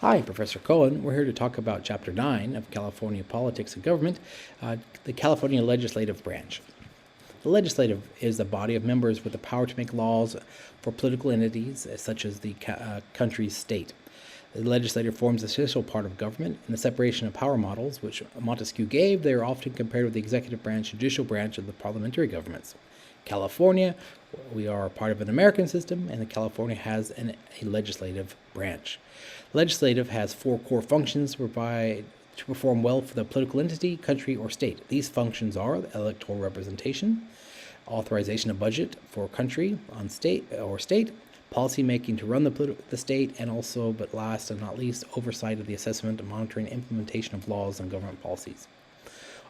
Hi, Professor Cohen. We're here to talk about Chapter 9 of California Politics and Government, the California Legislative Branch. The legislative is a body of members with the power to make laws for political entities such as the country's state. The legislature forms the official part of government. In the separation of power models, which Montesquieu gave, they are often compared with the executive branch, judicial branch of the parliamentary governments. California, we are part of an American system, and California has a legislative branch. Legislative has four core functions to perform well for the political entity, country, or state. These functions are electoral representation, authorization of budget for country on state, policy making to run the state, and also, but last and not least, oversight of the assessment, monitoring, and implementation of laws and government policies.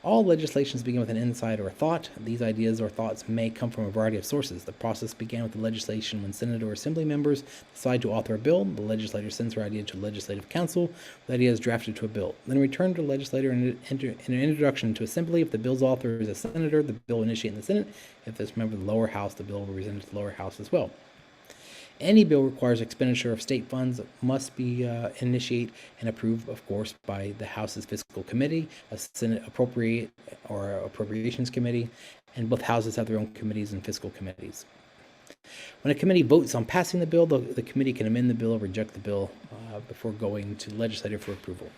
All legislations begin with an insight or a thought. These ideas or thoughts may come from a variety of sources. The process began with the legislation when Senate or Assembly members decide to author a bill. The legislator sends their idea to the Legislative Council. The idea is drafted to a bill. Then returned to the legislator in an introduction to Assembly. If the bill's author is a senator, the bill will initiate in the Senate. If it's a member of the lower house, the bill will be presented to the lower house as well. Any bill requires expenditure of state funds must be initiated and approved, of course, by the House's Fiscal Committee, a Senate Appropriations Committee, and both houses have their own committees and fiscal committees. When a committee votes on passing the bill, the committee can amend the bill or reject the bill before going to the legislature for approval.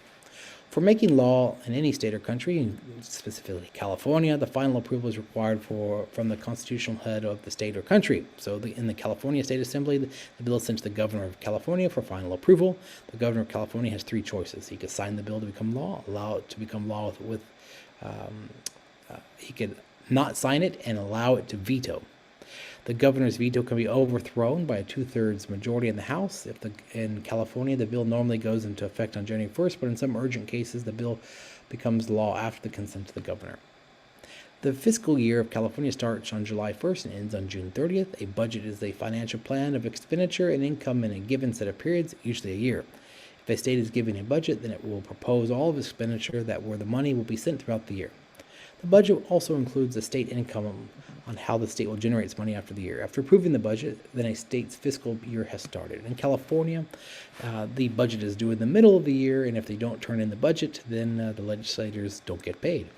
For making law in any state or country, specifically California, the final approval is required from the constitutional head of the state or country. So in the California State Assembly, the bill is sent to the governor of California for final approval. The governor of California has three choices. He could sign the bill to become law, allow it to become law he could not sign it and allow it to veto. The governor's veto can be overthrown by a 2/3 majority in the House. In California, the bill normally goes into effect on January 1st, but in some urgent cases, the bill becomes law after the consent of the governor. The fiscal year of California starts on July 1st and ends on June 30th. A budget is a financial plan of expenditure and income in a given set of periods, usually a year. If a state is given a budget, then it will propose all of expenditure where the money will be spent throughout the year. The budget also includes the state income on how the state will generate its money after the year. After approving the budget, then a state's fiscal year has started. In California, the budget is due in the middle of the year, and if they don't turn in the budget, then the legislators don't get paid.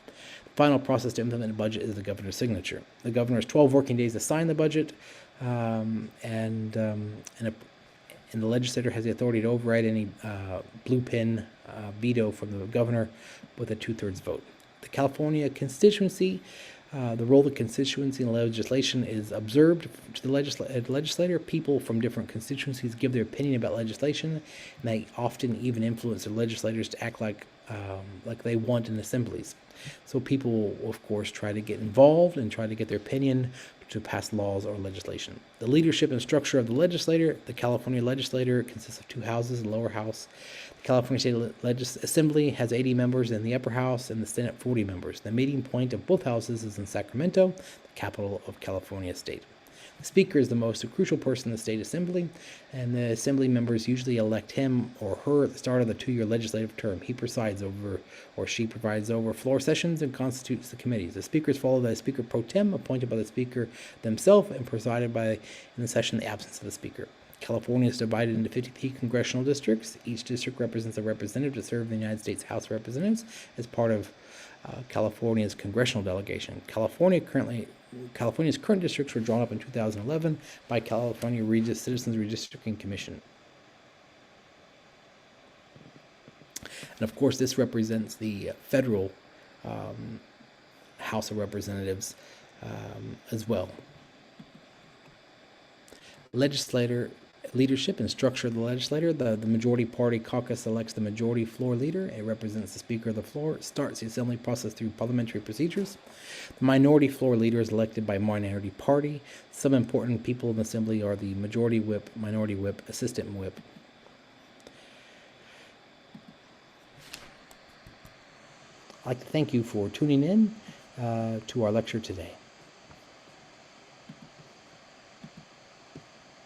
The final process to implement the budget is the governor's signature. The governor has 12 working days to sign the budget, and the legislator has the authority to override any blue pen veto from the governor with a 2/3 vote. The California constituency, the role of the constituency in legislation is observed to the legislator. People from different constituencies give their opinion about legislation, and they often even influence their legislators to act like they want in assemblies. So people, of course, try to get involved and try to get their opinion to pass laws or legislation. The leadership and structure of the California legislature consists of two houses, the lower house. The California State Assembly has 80 members in the upper house and the Senate 40 members. The meeting point of both houses is in Sacramento, the capital of California State. The Speaker is the most crucial person in the State Assembly, and the Assembly members usually elect him or her at the start of the 2-year legislative term. He presides over, or she presides over, floor sessions and constitutes the committees. The Speaker is followed by a Speaker pro tem, appointed by the Speaker themselves and presided by, in the session, the absence of the Speaker. California is divided into 53 congressional districts. Each district represents a representative to serve in the United States House of Representatives as part of California's congressional delegation. California's current districts were drawn up in 2011 by California Citizens Redistricting Commission. And of course, this represents the federal House of Representatives as well. Leadership and structure of the legislature. The majority party caucus elects the majority floor leader. It represents the Speaker of the floor. It starts the assembly process through parliamentary procedures. The minority floor leader is elected by minority party. Some important people in the assembly are the majority whip, minority whip, assistant whip. I'd like to thank you for tuning in to our lecture today.